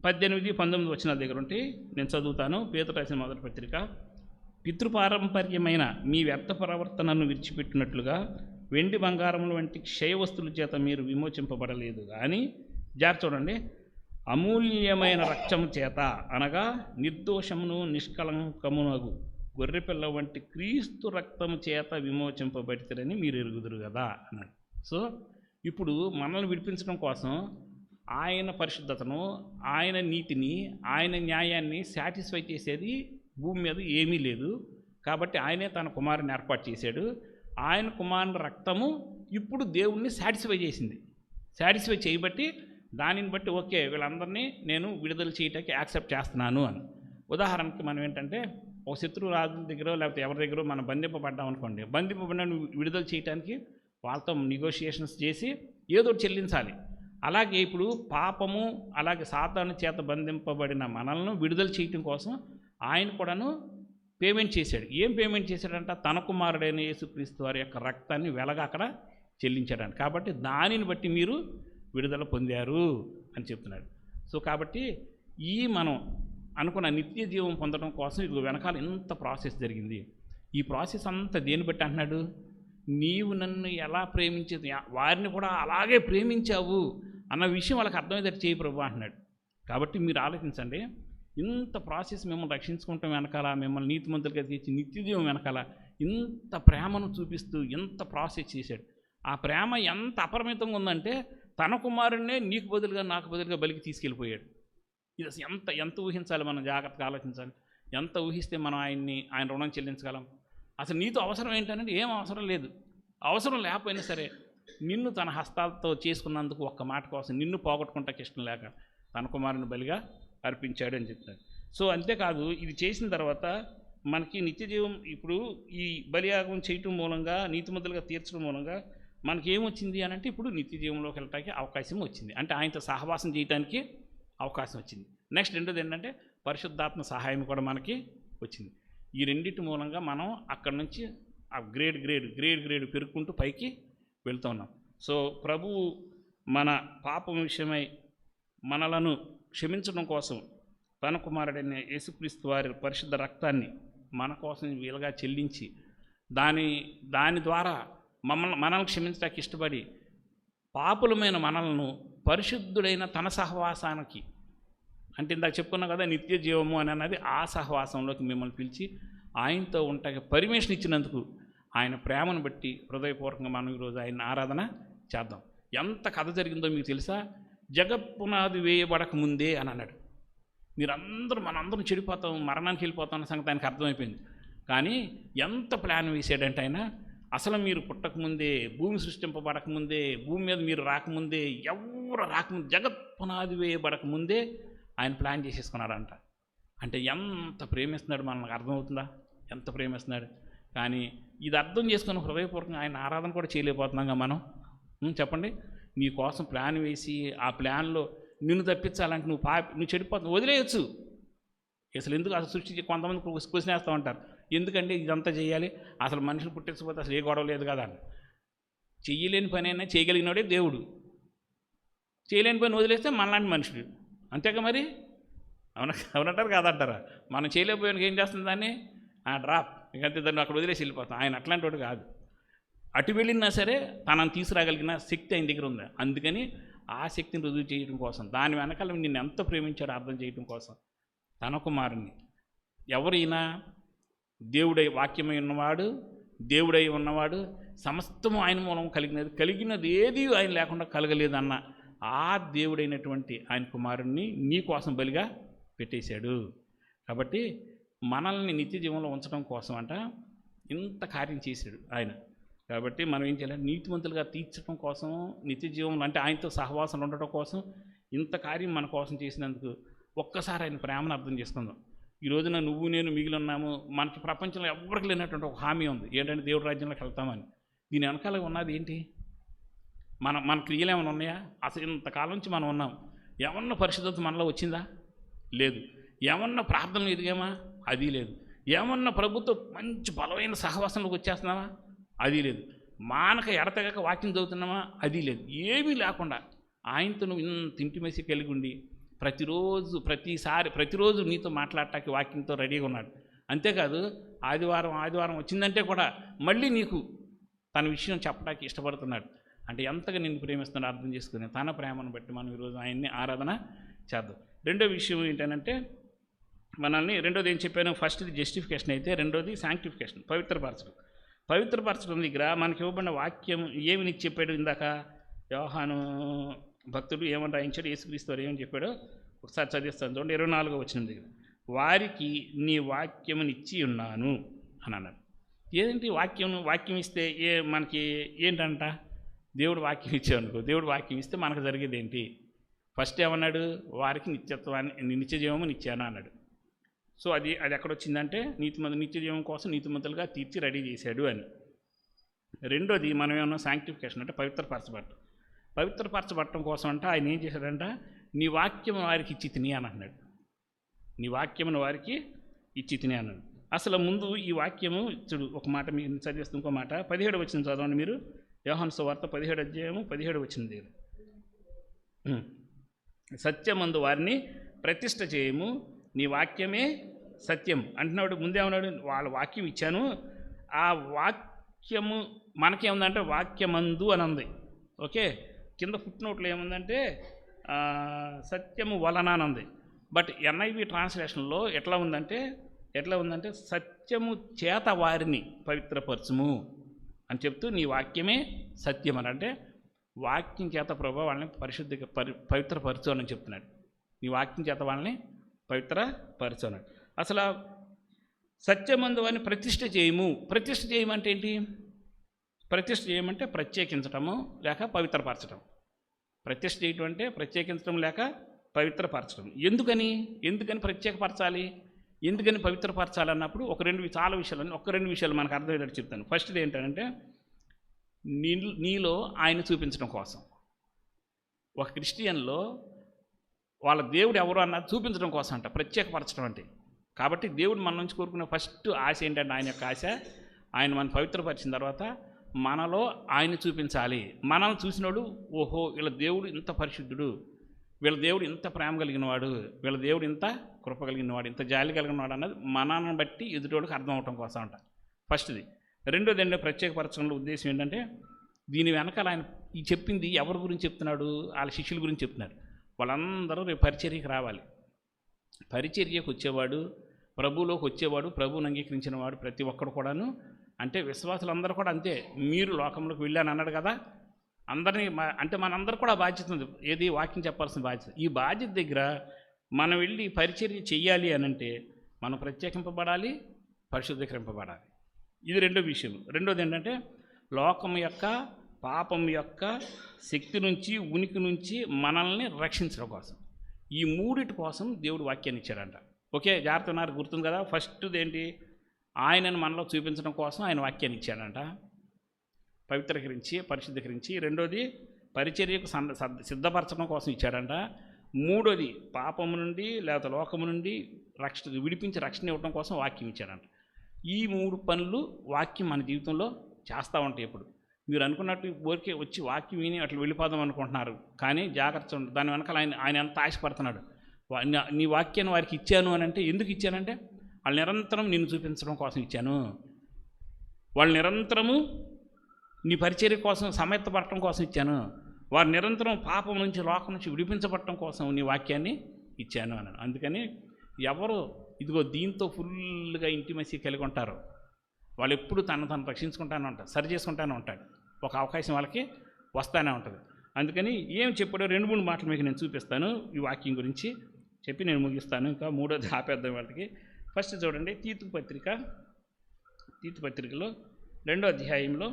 18-19 వచనాల దగ్గర ఉంటే నేను చదువుతాను. పేతురు రాసిన మొదటి పత్రిక, పితృపారంపర్యమైన మీ వ్యర్థ ప్రవర్తనను విడిచిపెట్టినట్లుగా వెండి బంగారముల వంటి క్షయ వస్తువుల చేత మీరు విమోచింపబడలేదు కానీ, చూడండి, అమూల్యమైన రక్తము చేత అనగా నిర్దోషమును నిష్కలంకమునగు గొర్రెపిల్ల వంటి క్రీస్తు రక్తము చేత విమోచింపబడితేరని మీరు ఎరుగుదురు కదా అన్నాడు. సో ఇప్పుడు మనల్ని విడిపించడం కోసం ఆయన పరిశుద్ధతను, ఆయన నీతిని, ఆయన న్యాయాన్ని సాటిస్ఫై చేసేది భూమి మీద ఏమీ లేదు. కాబట్టి ఆయనే తన కుమారుని ఏర్పాటు చేశాడు. ఆయన కుమారుని రక్తము ఇప్పుడు దేవుణ్ణి సాటిస్ఫై చేసింది. సాటిస్ఫై చేయబట్టి దానిని బట్టి ఓకే వీళ్ళందరినీ నేను విడుదల చేయటానికి యాక్సెప్ట్ చేస్తున్నాను అని. ఉదాహరణకి మనం ఏంటంటే ఒక శత్రువు రాజుల దగ్గర లేకపోతే ఎవరి దగ్గర మనం బంధింపబడ్డాం అనుకోండి, బంధింపబడిన విడుదల చేయడానికి వాళ్ళతో నెగోషియేషన్స్ చేసి ఏదో చెల్లించాలి. అలాగే ఇప్పుడు పాపము అలాగే సాతాను చేత బంధింపబడిన మనల్ని విడుదల చేయటం కోసం ఆయన కూడాను పేమెంట్ చేశాడు. ఏం పేమెంట్ చేశాడంట, తన కుమారుడైన యేసుక్రీస్తు వారి యొక్క రక్తాన్ని వెలగా అక్కడ చెల్లించాడు. కాబట్టి దానిని బట్టి మీరు విడుదల పొందారు అని చెప్తున్నాడు. సో కాబట్టి ఈ మనం అనుకున్న నిత్య జీవం పొందడం కోసం ఇది వెనకాల ఇంత ప్రాసెస్ జరిగింది. ఈ ప్రాసెస్ అంతా దేని బట్టి అంటున్నాడు? నీవు నన్ను ఎలా ప్రేమించేది వారిని కూడా అలాగే ప్రేమించావు అన్న విషయం వాళ్ళకి అర్థమయ్యేటట్టు చేయి ప్రభు అంటున్నాడు. కాబట్టి మీరు ఆలోచించండి, ఇంత ప్రాసెస్ మిమ్మల్ని రక్షించుకుంటాం వెనకాల, మిమ్మల్ని నీతిమంతులుగా తీర్చి నిత్యజీవం వెనకాల ఇంత ప్రేమను చూపిస్తూ ఎంత ప్రాసెస్ చేశాడు. ఆ ప్రేమ ఎంత అపరిమితంగా ఉందంటే తన కుమారుడినే నీకు బదులుగా నాకు బదులుగా బలికి తీసుకెళ్ళిపోయాడు. ఇది అసలు ఎంత ఎంత ఊహించాలి, మనం జాగ్రత్తగా ఆలోచించాలి. ఎంత ఊహిస్తే మనం ఆయన రుణం చెల్లించగలం? అసలు నీతో అవసరం ఏంటంటే ఏం అవసరం లేదు. అవసరం లేకపోయినా సరే నిన్ను తన హస్తాలతో చేసుకున్నందుకు ఒక్క మాట కోసం నిన్ను పోగొట్టుకుంటాకి ఇష్టం లేక తన కుమారుని బలిగా అర్పించాడు అని చెప్తాడు. సో అంతేకాదు, ఇది చేసిన తర్వాత మనకి నిత్యజీవం ఇప్పుడు ఈ బలియాగం చేయటం మూలంగా నీతిమంతులుగా తీర్చడం మూలంగా మనకి ఏమొచ్చింది అని అంటే ఇప్పుడు నిత్యజీవంలోకి వెళ్ళటానికి అవకాశం వచ్చింది. అంటే ఆయనతో సహవాసం చేయడానికి అవకాశం వచ్చింది. నెక్స్ట్ రెండోది ఏంటంటే పరిశుద్ధాత్మ సహాయం కూడా మనకి వచ్చింది. ఈ రెండింటి మూలంగా మనం అక్కడి నుంచి ఆ గ్రేడ్ పెరుక్కుంటూ పైకి వెళ్తూ ఉన్నాం. సో ప్రభువు మన పాపం విషయమై మనలను క్షమించడం కోసం తన కుమారుడైన యేసుక్రీస్తు వారి పరిశుద్ధ రక్తాన్ని మన కోసం వీలుగా చెల్లించి దాని ద్వారా మనల్ని క్షమించడానికి ఇష్టపడి పాపులమైన మనలను పరిశుద్ధుడైన తన సహవాసానికి, అంటే ఇందాక చెప్పుకున్నాం కదా నిత్య జీవము అని అన్నది, ఆ సహవాసంలోకి మిమ్మల్ని పిలిచి ఆయనతో ఉండటానికి పర్మిషన్ ఇచ్చినందుకు ఆయన ప్రేమను బట్టి హృదయపూర్వకంగా మనం ఈరోజు ఆయన ఆరాధన చేద్దాం. ఎంత కథ జరిగిందో మీకు తెలుసా? జగత్పునాది వేయబడక ముందే అని అన్నాడు. మనందరం చెడిపోతాం, మరణానికి వెళ్ళిపోతాం అన్న సంగతి ఆయనకు అర్థమైపోయింది. కానీ ఎంత ప్లాన్ వేసాడంటే ఆయన, అసలు మీరు పుట్టకముందే, భూమి సృష్టింపబడకముందే, భూమి మీద మీరు రాకముందే, ఎవరు రాకముందే, జగత్పునాది వేయబడకముందే ఆయన ప్లాన్ చేసేసుకున్నాడంట. అంటే ఎంత ప్రేమిస్తున్నాడు మనకు అర్థమవుతుందా? ఎంత ప్రేమిస్తున్నాడు. కానీ ఇది అర్థం చేసుకుని హృదయపూర్వకంగా ఆయన ఆరాధన కూడా చేయలేకపోతున్నాగా మనం. చెప్పండి, నీ కోసం ప్లాన్ వేసి ఆ ప్లాన్లో నిన్ను తప్పించాలంటే నువ్వు చెడిపోతావు, వదిలేయచ్చు. అసలు ఎందుకు అసలు సృష్టి కొంతమంది క్వశ్చన్ వేస్తూ ఉంటారు, ఎందుకంటే ఇదంతా చేయాలి, అసలు మనుషులు పుట్టించకపోతే అసలు ఏ గొడవ లేదు కదా అని. చెయ్యలేని పని అయినా చేయగలిగినోడే దేవుడు. చేయలేని పని వదిలేస్తే మనలాంటి మనుషుడు, అంతేగా మరి. అవునంటారు కాదంటారా? మనం చేయలేకపోయానికి ఏం చేస్తుంది దాన్ని? డ్రాప్, ఇంకంతే, దాన్ని అక్కడ వదిలేసి వెళ్ళిపోతాం. ఆయన అట్లాంటి వాడు కాదు. అటు వెళ్ళినా సరే తనను తీసుకురాగలిగిన శక్తి ఆయన దగ్గర ఉంది. అందుకని ఆ శక్తిని రుజువు చేయడం కోసం, దాని వెనకాల నిన్ను ఎంత ప్రేమించాడో అర్థం చేయడం కోసం తన కుమారుని, ఎవరైనా దేవుడై వాక్యమై ఉన్నవాడు, దేవుడై ఉన్నవాడు, సమస్తము ఆయన మూలం కలిగినది ఏది ఆయన లేకుండా కలగలేదన్న ఆ దేవుడైనటువంటి ఆయన కుమారుణ్ణి నీ కోసం బలిగా పెట్టేశాడు. కాబట్టి మనల్ని నిత్య జీవంలో ఉంచడం కోసం అంట ఇంత కార్యం చేశాడు ఆయన. కాబట్టి మనం ఏం చేయాలి? నీతిమంతులుగా తీర్చడం కోసం, నిత్య జీవంలో అంటే ఆయనతో సహవాసం ఉండటం కోసం ఇంత కార్యం మన కోసం చేసినందుకు ఒక్కసారి ఆయన ప్రేమను అర్థం చేసుకుందాం. ఈ రోజున నువ్వు నేను మిగిలి ఉన్నాము. మనకి ప్రపంచంలో ఎవరికి లేనటువంటి ఒక హామీ ఉంది, ఏంటంటే దేవుడి రాజ్యంలోకి వెళ్తామని. దీని వెనకాల ఉన్నది ఏంటి? మన క్రియలు ఏమైనా ఉన్నాయా? అసలు ఇంతకాలం నుంచి మనం ఉన్నాం. ఏమన్నా పరిశుద్ధత మనలో వచ్చిందా? లేదు. ఏమన్నా ప్రార్థనలు ఎదిగామా? అది లేదు. ఏమన్నా ప్రభుత్వం మంచి బలమైన సహవాసంలోకి వచ్చేస్తున్నామా? అది లేదు. మానక ఎడతెగక వాక్యం చదువుతున్నామా? అది లేదు. ఏమీ లేకుండా ఆయనతో నువ్వు ఇంత ఇంటిమేసి కలిగి ఉండి ప్రతిరోజు నీతో మాట్లాడటానికి వాక్యంతో రెడీగా ఉన్నాడు. అంతేకాదు ఆదివారం వచ్చిందంటే కూడా మళ్ళీ నీకు తన విషయం చెప్పడానికి ఇష్టపడుతున్నాడు. అంటే ఎంతగా నిన్ను ప్రేమిస్తున్నాడు అర్థం చేసుకుని తన ప్రేమను బట్టి మనం ఈరోజు ఆయన్ని ఆరాధన చేద్దాం. రెండో విషయం ఏంటంటే మనల్ని, రెండోది ఏం చెప్పాను, ఫస్ట్ది జస్టిఫికేషన్ అయితే రెండోది శాంక్టిఫికేషన్, పవిత్రపరచడం దగ్గర మనకి ఇవ్వబడిన వాక్యం ఏమి నీకు చెప్పాడు? ఇందాక యోహాను భక్తుడు ఏమని రాయించాడు, యేసుక్రీస్తు వారు ఏమని చెప్పాడో ఒకసారి చదివిస్తాను చూడండి. 24వ వచనం దగ్గర, వారికి నీ వాక్యమునిచ్చి ఉన్నాను అని అన్నాడు. ఏంటి వాక్యం ఇస్తే మనకి ఏంటంట? దేవుడు వాక్యం ఇచ్చావనుకో, దేవుడు వాక్యం ఇస్తే మనకు జరిగేది ఏంటి? ఫస్ట్ ఏమన్నాడు? వారికి నిత్య జీవము ఇచ్చాను అన్నాడు. సో అది ఎక్కడొచ్చిందంటే నిత్య జీవం కోసం నీతిమంతులుగా తీర్చి రెడీ చేశాడు అని. రెండోది మనం ఏమన్నా శాంక్టిఫికేషన్ అంటే పవిత్రపరచబట్టడం కోసం అంటే ఆయన ఏం చేశాడంట? నీ వాక్యము వారికి ఇచ్చి తిని అని అన్నాడు. నీ వాక్యమును వారికి ఇచ్చి తిని అన్నాడు. అసలు ముందు ఈ వాక్యము చూడు, ఒక మాట మీరు చదివేస్తే ఇంకో మాట 17 వచనం చదవండి మీరు. యోహాను సువార్త 17 అధ్యాయము 17 వచనం దగ్గర సత్యమందు వారిని ప్రతిష్ఠ చేయము, నీ వాక్యమే సత్యం అంటున్నాడు. ముందేమన్నాడు, వాళ్ళ వాక్యం ఇచ్చాను, ఆ వాక్యము మనకేముందంటే వాక్యమందు అని ఉంది. ఓకే, కింద ఫుట్నోట్లో ఏముందంటే సత్యము వలన అని ఉంది. బట్ ఎన్ఐవి ట్రాన్స్లేషన్లో ఎట్లా ఉందంటే సత్యము చేత వారిని పవిత్రపరచుము అని చెప్తూ నీ వాక్యమే సత్యం అని, అంటే వాక్యం చేత ప్రభు వాళ్ళని పవిత్రపరచు అని చెప్తున్నాడు. నీ వాక్యం చేత వాళ్ళని పవిత్రపరచు అన్నాడు. అసలు సత్యమందు వారిని ప్రతిష్ఠ చేయము. ప్రతిష్ఠ చేయమంటే ఏంటి? ప్రతిష్ఠ చేయమంటే ప్రత్యేకించటము లేక పవిత్రపరచడం. ప్రతిష్ఠ చేయటం అంటే ప్రత్యేకించడం లేక పవిత్రపరచడం. ఎందుకని ప్రత్యేకపరచాలి, ఎందుకని పవిత్రపరచాలి అన్నప్పుడు చాలా విషయాలు మనకు అర్థమయ్యేటట్టు చెప్తాను. ఫస్ట్ది ఏంటంటే నీలో ఆయన చూపించడం కోసం. ఒక క్రిస్టియన్లో వాళ్ళ దేవుడు ఎవరు అన్నది చూపించడం కోసం అంట ప్రత్యేకపరచడం అంటే. కాబట్టి దేవుడు మన నుంచి కోరుకునే ఫస్ట్ ఆశ ఏంటంటే ఆయన యొక్క ఆశ, ఆయన మనం పవిత్రపరిచిన తర్వాత మనలో ఆయన చూపించాలి. మనల్ని చూసినోడు ఓహో వీళ్ళ దేవుడు ఇంత పరిశుద్ధుడు, వీళ్ళ దేవుడు ఇంత ప్రేమ కలిగినవాడు, వీళ్ళ దేవుడు ఇంత కృప కలిగినవాడు, ఇంత జాలి కలిగినవాడు అన్నది మనల్ని బట్టి ఎదుటోడికి అర్థం అవటం కోసం అంట ఫస్ట్ది. రెండోది ఏంటంటే ప్రత్యేకపరచడంలో ఉద్దేశం ఏంటంటే దీని వెనకాల ఆయన ఈ చెప్పింది ఎవరి గురించి చెప్తున్నాడు? వాళ్ళ శిష్యుల గురించి చెప్తున్నాడు. వాళ్ళందరూ రేపు పరిచర్యకి రావాలి. పరిచర్యకు వచ్చేవాడు, ప్రభువులోకి వచ్చేవాడు, ప్రభువుని అంగీకరించిన వాడు ప్రతి ఒక్కడు కూడాను, అంటే విశ్వాసులందరూ కూడా అంతే. మీరు లోకంలోకి వెళ్ళాను అన్నాడు కదా, అందరినీ అంటే మనందరూ కూడా బాధ్యత ఉంది. ఏది? వాక్యం చెప్పాల్సిన బాధ్యత. ఈ బాధ్యత దగ్గర మనం వెళ్ళి పరిచర్య చెయ్యాలి అని అంటే మనం ప్రత్యేకింపబడాలి, పరిశుద్ధీకరింపబడాలి. ఇది రెండో విషయం. రెండోది ఏంటంటే లోకం యొక్క పాపం యొక్క శక్తి నుంచి, ఉనికి నుంచి మనల్ని రక్షించడం కోసం. ఈ మూడిటి కోసం దేవుడు వాక్యాన్ని ఇచ్చాడంట. ఓకే, జాగ్రత్త ఉన్నారు, గుర్తుంది కదా. ఫస్ట్ది ఏంటి? ఆయనను మనలో చూపించడం కోసం ఆయన వాక్యాన్ని ఇచ్చాడంట, పవిత్రీకరించి పరిశుద్ధీకరించి. రెండోది పరిచర్యకు సిద్ధపరచడం కోసం ఇచ్చాడంట. మూడోది పాపము నుండి లేకపోతే లోకము నుండి విడిపించి రక్షణ ఇవ్వడం కోసం వాక్యం ఇచ్చాడంట. ఈ మూడు పనులు వాక్యం మన జీవితంలో చేస్తూ ఉంటాయి. ఎప్పుడు మీరు అనుకున్నట్టు ఊరికే వచ్చి వాక్యం విని అట్లా వెళ్ళిపోదాం అనుకుంటున్నారు, కానీ జాగ్రత్త ఉంటుంది. దాని వెనకాల ఆయన ఎంత ఆశపడుతున్నాడు. నీ వాక్యాన్ని వారికి ఇచ్చాను అని అంటే ఎందుకు ఇచ్చానంటే వాళ్ళు నిరంతరం నిన్ను చూపించడం కోసం ఇచ్చాను. వాళ్ళు నిరంతరము నీ పరిచర్య కోసం సమయత్తపడటం కోసం ఇచ్చాను. వారు నిరంతరం పాపం నుంచి లోకం నుంచి విడిపించబడటం కోసం నీ వాక్యాన్ని ఇచ్చాను అన్నాను. అందుకని ఎవరు ఇదిగో దీంతో ఫుల్గా ఇంటిమసీ కలిగి ఉంటారో వాళ్ళు ఎప్పుడు తను రక్షించుకుంటానే ఉంటారు, సరి చేసుకుంటానే ఉంటాడు. ఒక అవకాశం వాళ్ళకి వస్తానే ఉంటుంది. అందుకని ఏం చెప్పాడో 2-3 మాటలు మీకు నేను చూపిస్తాను. ఈ వాక్యం గురించి చెప్పి నేను ముగిస్తాను. ఇంకా మూడోది ఆపేద్దాం వాళ్ళకి. ఫస్ట్ చూడండి, తీతు పత్రికలో 2వ అధ్యాయంలో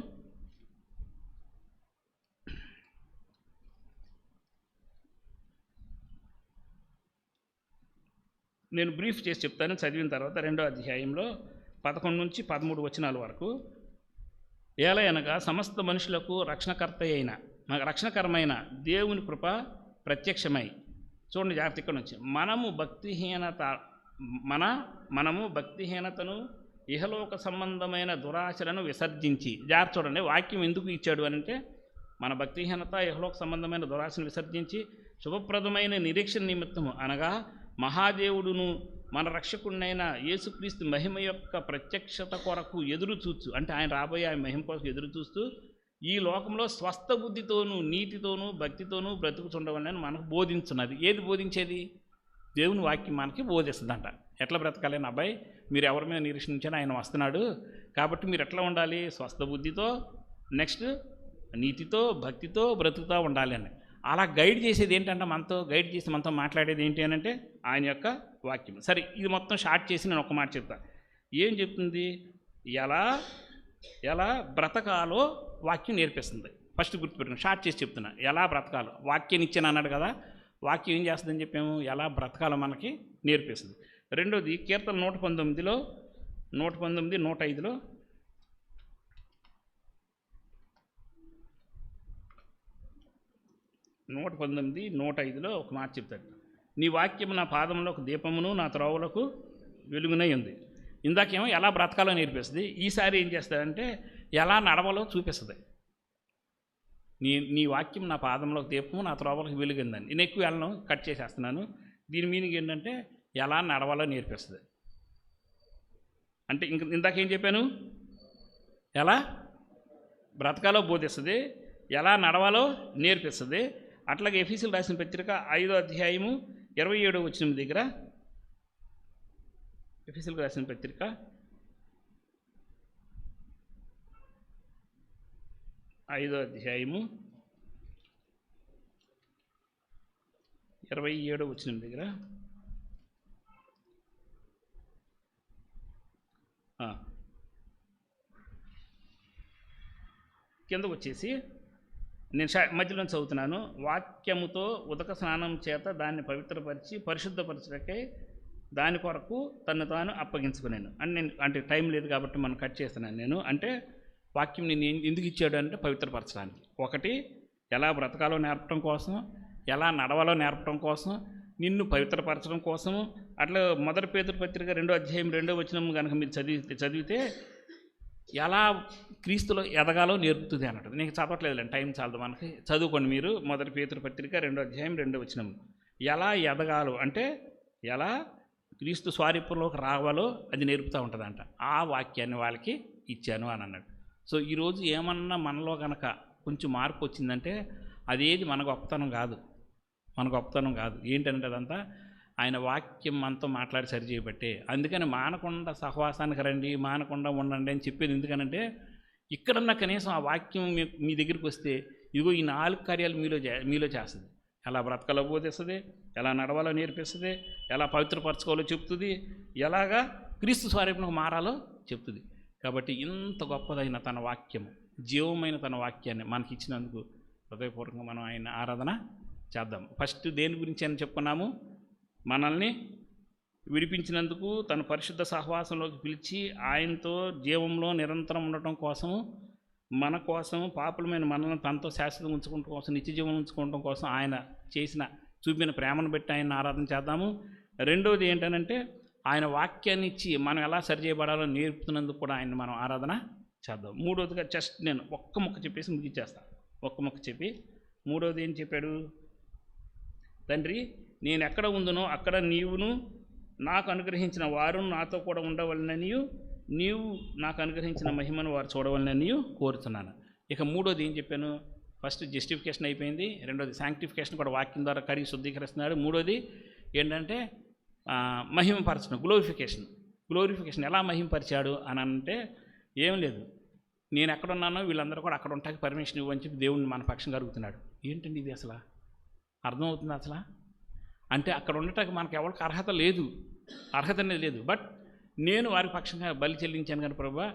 నేను బ్రీఫ్ చేసి చెప్తాను, చదివిన తర్వాత 2వ అధ్యాయంలో 11 నుంచి 13 వచనాల వరకు. ఏలయనగా సమస్త మనుషులకు రక్షణకరమైన దేవుని కృప ప్రత్యక్షమై, చూడండి జాగ్రత్త ఇక్కడ నుంచి, మనము భక్తిహీనతను ఇహలోక సంబంధమైన దురాశలను విసర్జించి, జాగ్రత్త చూడండి వాక్యం ఎందుకు ఇచ్చాడు అని అంటే మన భక్తిహీనత ఇహలోక సంబంధమైన దురాశను విసర్జించి శుభప్రదమైన నిరీక్షణ నిమిత్తము అనగా మహాదేవుడును మన రక్షకుడినైన యేసుక్రీస్తు మహిమ యొక్క ప్రత్యక్షత కొరకు ఎదురు చూస్తూ, అంటే ఆయన రాబోయే ఆయన మహిమ కోసం ఎదురు చూస్తూ ఈ లోకంలో స్వస్థ బుద్ధితోనూ నీతితోనూ భక్తితోనూ బ్రతుకుచుండవాలని మనకు బోధించున్నది. ఏది బోధించేది? దేవుని వాక్యం మనకి బోధిస్తుందంట. ఎట్లా బ్రతకాలని అబ్బాయి, మీరు ఎవరి మీద నిరీక్షించారో ఆయన వస్తున్నాడు, కాబట్టి మీరు ఎట్లా ఉండాలి? స్వస్థ బుద్ధితో, నెక్స్ట్ నీతితో భక్తితో బ్రతుకుతూ ఉండాలి అని. అలా గైడ్ చేసేది ఏంటంటే మనతో మాట్లాడేది ఏంటి అని అంటే ఆయన యొక్క వాక్యం. సరే, ఇది మొత్తం షార్ట్ చేసి నేను ఒక మాట చెప్తాను. ఏం చెప్తుంది? ఎలా బ్రతకాలో వాక్యం నేర్పిస్తుంది. ఫస్ట్ గుర్తుపెట్టుకుని షార్ట్ చేసి చెప్తున్నా. ఎలా బ్రతకాలో వాక్యాన్ని ఇచ్చాను అన్నాడు కదా, వాక్యం ఏం చేస్తుందని చెప్పాము? ఎలా బ్రతకాలో మనకి నేర్పిస్తుంది. రెండోది కీర్తన 119, 105లో నూట 105లో ఒక మాట చెప్తాడు. నీ వాక్యం నా పాదములో ఒక దీపమును నా త్రోవలకు వెలుగునై ఉంది. ఇందాకేమో ఎలా బ్రతకాలో నేర్పిస్తుంది, ఈసారి ఏం చేస్తుందంటే ఎలా నడవాలో చూపిస్తుంది. నీ వాక్యం నా పాదంలోకి దీపము, నా త్రోవలకు వెలుగుందని. నేను ఎక్కువ వెళ్ళను, కట్ చేసేస్తున్నాను. దీని మీనింగ్ ఏంటంటే ఎలా నడవాలో నేర్పిస్తుంది. అంటే ఇందాకేం చెప్పాను, ఎలా బ్రతకాలో బోధిస్తుంది, ఎలా నడవాలో నేర్పిస్తుంది. అట్లాగే ఎఫెసీయులకు రాసిన పత్రిక 5వ అధ్యాయము 27వ వచనం దగ్గర, ఎఫెసీయులకు రాసిన పత్రిక 5వ అధ్యాయము 27వ వచనం దగ్గర కిందకు వచ్చేసి నేను మధ్యలో చదువుతున్నాను. వాక్యముతో ఉదక స్నానం చేత దాన్ని పవిత్రపరిచి పరిశుద్ధపరచడకై దాని కొరకు తను తాను అప్పగించుకున్నాను అని అంటే టైం లేదు కాబట్టి మనం కట్ చేస్తున్నాను నేను. అంటే వాక్యం నేను ఎందుకు ఇచ్చాడు అంటే పవిత్రపరచడానికి. ఒకటి ఎలా బ్రతకాలో నేర్పడం కోసం, ఎలా నడవాలో నేర్పడం కోసం, నిన్ను పవిత్రపరచడం కోసము. అట్లా మొదటి పేతురు పత్రిక 2వ అధ్యాయం 2వ వచనం కనుక మీరు చదివితే ఎలా క్రీస్తులో ఎదగాలో నేర్పుతుంది అన్నట్టు. నీకు చదవట్లేదులేండి, టైం చాలదు మనకి, చదువుకోండి మీరు. మొదటి పేతురు పత్రిక 2వ అధ్యాయం 2వ వచనం. ఎలా ఎదగాలో అంటే ఎలా క్రీస్తు స్వారూప్యంలోకి రావాలో అది నేర్పుతూ ఉంటుందంట. ఆ వాక్యాన్ని వాళ్ళకి ఇచ్చాను అని అన్నాడు. సో ఈరోజు ఏమన్నా మనలో కనుక కొంచెం మార్పు వచ్చిందంటే అదేది మన గొప్పతనం కాదు, ఏంటంటే అదంతా ఆయన వాక్యం మనతో మాట్లాడి సరిచేయబట్టే. అందుకని మానకుండా సహవాసానికి రండి, మానకుండా ఉండండి అని చెప్పేది ఎందుకనంటే ఇక్కడన్నా కనీసం ఆ వాక్యం మీ దగ్గరికి వస్తే ఇదిగో ఈ 4 కార్యాలు మీలో చేస్తుంది. ఎలా బ్రతకాలో బోధిస్తుంది, ఎలా నడవాలో నేర్పిస్తుంది, ఎలా పవిత్రపరచుకోవాలో చెప్తుంది, ఎలాగా క్రీస్తు స్వరూపంలోకి మారాలో చెప్తుంది. కాబట్టి ఇంత గొప్పదైన తన వాక్యము, జీవమైన తన వాక్యాన్ని మనకి ఇచ్చినందుకు హృదయపూర్వకంగా మనం ఆయన ఆరాధన చేద్దాం. ఫస్ట్ దేని గురించి అని చెప్పుకున్నాము, మనల్ని విడిపించినందుకు, తన పరిశుద్ధ సహవాసంలోకి పిలిచి ఆయనతో జీవంలో నిరంతరం ఉండటం కోసము, మన కోసము పాపులమైన మనల్ని తనతో శాశ్వతం ఉంచుకోవడం కోసం, నిత్య జీవం ఉంచుకోవడం కోసం ఆయన చూపిన ప్రేమను బట్టి ఆయన ఆరాధన చేద్దాము. రెండవది ఏంటనంటే ఆయన వాక్యాన్ని ఇచ్చి మనం ఎలా సరిచేయబడాలో నేర్పుతున్నందుకు కూడా ఆయన మనం ఆరాధన చేద్దాం. మూడవదిగా జస్ట్ నేను ఒక్క ముక్క చెప్పేసి ముగిచ్చేస్తాను. ఒక్క ముక్క చెప్పి మూడవది ఏం చెప్పాడు, తండ్రి నేను ఎక్కడ ఉందునో అక్కడ నీవును నాకు అనుగ్రహించిన వారు నాతో కూడా ఉండవలననియు, నీవు నాకు అనుగ్రహించిన మహిమను వారు చూడవలననియు కోరుతున్నాను. ఇక మూడోది ఏం చెప్పాను, ఫస్ట్ జస్టిఫికేషన్ అయిపోయింది, రెండోది శాంక్టిఫికేషన్ కూడా వాక్యం ద్వారా కడిగి శుద్ధీకరిస్తున్నాడు. మూడోది ఏంటంటే మహిమపరచడం, గ్లోరిఫికేషన్ ఎలా మహిమపరిచాడు అని అంటే ఏం లేదు, నేను ఎక్కడున్నానో వీళ్ళందరూ కూడా అక్కడ ఉంటాకి పర్మిషన్ ఇవ్వని చెప్పి దేవుడిని మన పక్షంగా అడుగుతున్నాడు. ఏంటండి ఇది అసలు అర్థమవుతుంది అసలు అంటే అక్కడ ఉండటానికి మనకు ఎవరికి అర్హత అనేది లేదు. బట్ నేను వారి పక్షంగా బలి చెల్లించాను కానీ ప్రభువా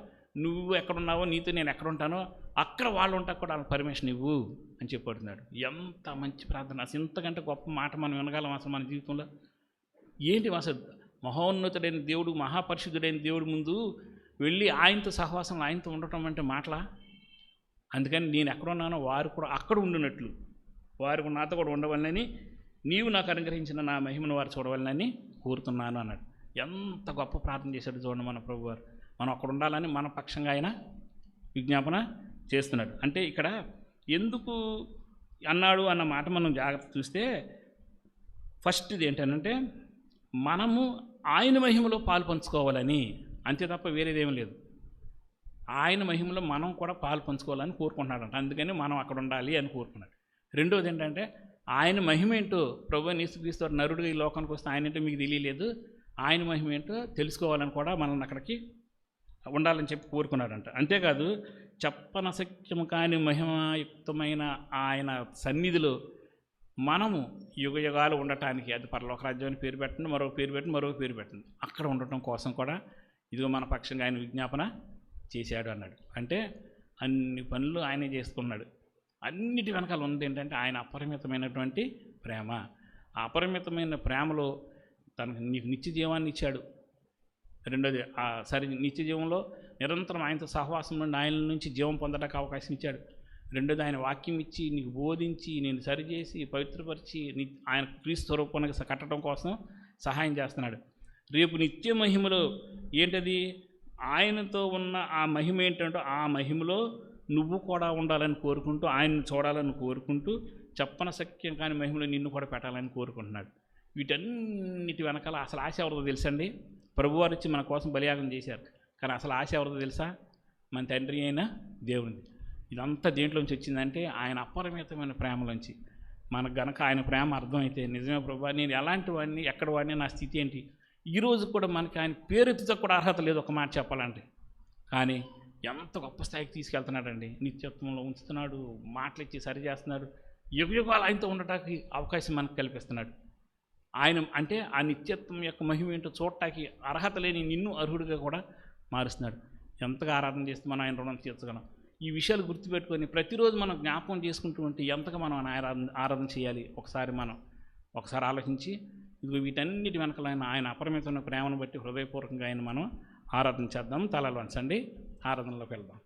నువ్వు ఎక్కడున్నావో నీతో నేను ఎక్కడ ఉంటానో అక్కడ వాళ్ళు ఉంటాకు కూడా వాళ్ళకి పర్మిషన్ ఇవ్వు అని చెప్పడుతున్నాడు. ఎంత మంచి ప్రార్థన, అసలు ఇంతకంటే గొప్ప మాట మనం వినగలం అసలు మన జీవితంలో? ఏంటి అసలు మహోన్నతుడైన దేవుడు, మహాపరిశుద్ధుడైన దేవుడి ముందు వెళ్ళి ఆయనతో సహవాసంలో ఆయనతో ఉండటం అంటే మాటలా? అందుకని నేను ఎక్కడున్నానో వారు కూడా అక్కడ ఉండినట్లు, వారు నాతో కూడా ఉండవాలని, నీవు నాకు అనుగ్రహించిన నా మహిమను వారు చూడవాలని కోరుతున్నాను అన్నాడు. ఎంత గొప్ప ప్రార్థన చేశాడు చూడండి మన ప్రభు వారు. మనం అక్కడ ఉండాలని మన పక్షంగా ఆయన విజ్ఞాపన చేస్తున్నాడు. అంటే ఇక్కడ ఎందుకు అన్నాడు అన్న మాట మనం జాగ్రత్త చూస్తే ఫస్ట్ ఇది ఏంటంటే మనము ఆయన మహిమలో పాలు పంచుకోవాలని, అంతే తప్ప వేరేదేమీ లేదు. ఆయన మహిమలో మనం కూడా పాలు పంచుకోవాలని కోరుకుంటున్నాడంట. అందుకని మనం అక్కడ ఉండాలి అని కోరుకున్నాడు. రెండోది ఏంటంటే ఆయన మహిమ ఏంటో, ప్రభువైన యేసుక్రీస్తు నరుడిగా ఈ లోకానికి వస్తే ఆయన ఏంటో మీకు తెలియలేదు, ఆయన మహిమ ఏంటో తెలుసుకోవాలని కూడా మనల్ని అక్కడికి ఉండాలని చెప్పి కోరుకున్నాడంట. అంతేకాదు చెప్పనశక్యము కాని మహిమయుక్తమైన ఆయన సన్నిధిలో మనము యుగయుగాలు ఉండటానికి, అది పరలోక రాజ్యాన్ని పేరు పెట్టండి, మరొక పేరు పెట్టండి, అక్కడ ఉండటం కోసం కూడా ఇదిగో మన పక్షంగా ఆయన విజ్ఞాపన చేశాడు అన్నాడు. అంటే అన్ని పనులు ఆయనే చేసుకున్నాడు. అన్నిటి వెనకాల ఉంది ఏంటంటే ఆయన అపరిమితమైనటువంటి ప్రేమ. ఆ అపరిమితమైన ప్రేమలో తనకు నీకు నిత్య జీవాన్ని ఇచ్చాడు. రెండోది నిత్య జీవంలో నిరంతరం ఆయనతో సహవాసం నుండి ఆయన నుంచి జీవం పొందడానికి అవకాశం ఇచ్చాడు. రెండోది ఆయన వాక్యం ఇచ్చి నీకు బోధించి నేను సరిచేసి పవిత్రపరిచి ఆయన క్రీస్తు స్వరూపానికి కట్టడం కోసం సహాయం చేస్తున్నాడు. రేపు నిత్య మహిమలో ఏంటది, ఆయనతో ఉన్న ఆ మహిమ ఏంటంటే ఆ మహిమలో నువ్వు కూడా ఉండాలని కోరుకుంటూ, ఆయన్ని చూడాలని కోరుకుంటూ, చెప్పనశక్యం కాని మహిమలో నిన్ను కూడా పెట్టాలని కోరుకుంటున్నాడు. వీటన్నిటి వెనకాల అసలు ఆశ ఎవరిదో తెలుసండి? ప్రభువారు వచ్చి మన కోసం బలియాగం చేశారు, కానీ అసలు ఆశ ఎవరిదో తెలుసా? మన తండ్రి అయిన దేవునిది. ఇదంతా దేంట్లోంచి వచ్చిందంటే ఆయన అపరిమితమైన ప్రేమలోంచి. మనకు గనక ఆయన ప్రేమ అర్థమైతే, నిజమే ప్రభువా, నేను ఎలాంటి వాడిని, ఎక్కడ వాడిని, నా స్థితి ఏంటి, ఈరోజు కూడా మనకి ఆయన పేరెత్తుతో కూడా అర్హత లేదు ఒక మాట చెప్పాలంటే. కానీ ఎంత గొప్ప స్థాయికి తీసుకెళ్తున్నాడండి. నిత్యత్వంలో ఉంచుతున్నాడు, మాటలు ఇచ్చి సరి చేస్తున్నాడు, యుగయుగాలు ఆయనతో ఉండటానికి అవకాశం మనకు కల్పిస్తున్నాడు. ఆయన అంటే ఆ నిత్యత్వం యొక్క మహిమ ఏంటో చూడటానికి అర్హత లేని నిన్ను అర్హుడిగా కూడా మారుస్తున్నాడు. ఎంతగా ఆరాధన చేస్తే మనం ఆయన రుణం తీర్చగలం. ఈ విషయాలు గుర్తుపెట్టుకొని ప్రతిరోజు మనం జ్ఞాపకం చేసుకుంటూ ఉంటే ఎంతగా మనం ఆరాధన చేయాలి ఒకసారి ఆలోచించి, ఇదిగో వీటన్నిటి వెనకాల ఆయన అపరిమితమైన ప్రేమను బట్టి హృదయపూర్వకంగా ఆయన మనం ఆరాధన చేద్దాం. తలలు వంచండి, ఆరాధనలోకి వెళ్దాం.